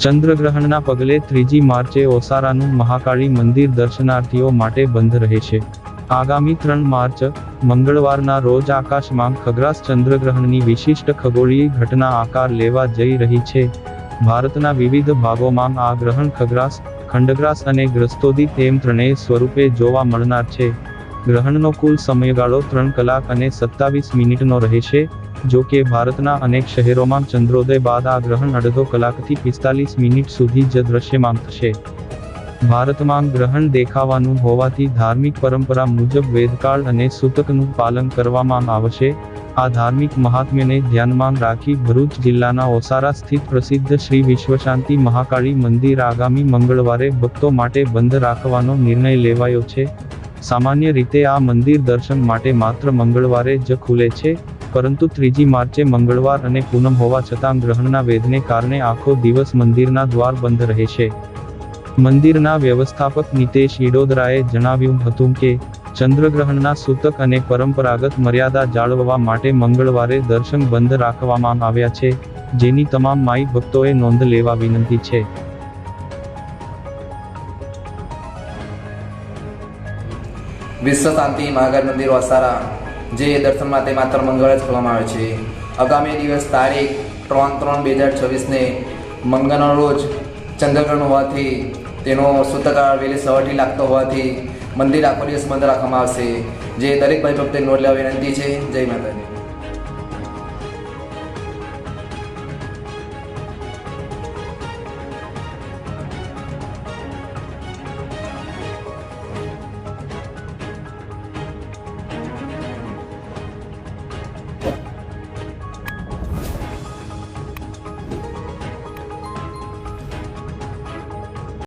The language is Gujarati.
ચંદ્રગ્રહણના પગલે 3જી માર્ચે ઓસારાનું મહાકાળી મંદિર દર્શનાર્થીઓ માટે બંધ રહેશે। આગામી 3 માર્ચ મંગળવારના રોજ આકાશમાં ખગ્રાસ ચંદ્રગ્રહણની વિશિષ્ટ ખગોળીય ઘટના આકાર લેવા જઈ રહી છે। ભારતના વિવિધ ભાગોમાં આ ગ્રહણ ખગ્રાસ, ખંડગ્રાસ અને ગ્રસ્તોદિત એમ ત્રણેય સ્વરૂપે જોવા મળનાર છે। ગ્રહણનો કુલ સમયગાળો 3 કલાક અને 27 મિનિટનો રહેશે। જો કે ભારતના અનેક શહેરોમાં ચંદ્રોદય બાદ આ ગ્રહણ અડધો કલાકથી 45 મિનિટ સુધી જ દ્રશ્યમાન થશે। ભારતમાં ગ્રહણ દેખાવાનું હોવાથી ધાર્મિક પરંપરા મુજબ વેદકાળ અને સૂતકનું પાલન કરવામાં આવશે। આ ધાર્મિક મહાત્મ્યને ધ્યાનમાં રાખી ભરૂચ જિલ્લાના ઓસારા સ્થિત પ્રસિદ્ધ શ્રી વિશ્વશાંતિ મહાકાળી મંદિર આગામી મંગળવારે ભક્તો માટે બંધ રાખવાનો નિર્ણય લેવાયો છે। સામાન્ય રીતે આ મંદિર દર્શન માટે માત્ર મંગળવારે જ ખુલે છે, પરંતુ 3જી માર્ચે મંગળવાર અને પૂનમ હોવા છતાં ગ્રહણના વેદને કારણે આખો દિવસ મંદિરના દ્વાર બંધ રહેશે। મંદિરના વ્યવસ્થાપક નિતેશ ઈડોદરાએ જણાવ્યું હતું કે ચંદ્રગ્રહણના સૂતક અને પરંપરાગત મર્યાદા જાળવવા માટે મંગળવારે દર્શન બંધ રાખવામાં આવ્યા છે, જેની તમામ માઈ ભક્તોએ નોંધ લેવા વિનંતી છે। વિશ્વ શાંતિ મહાકાળી મંદિર ઓસારા જે દર્શન માટે માત્ર મંગળ જ ખોલવામાં આવે છે। આગામી દિવસ તારીખ 3/3/2026ને મંગળના રોજ ચંદ્રગ્રહણ હોવાથી તેનો સૂતકાળ વહેલી સવારથી લાગતો હોવાથી મંદિર આખો દિવસ બંધ રાખવામાં આવશે, જે દરેક ભાઈ ભક્તોને નોંધ લેવા વિનંતી છે। જય માતાજી।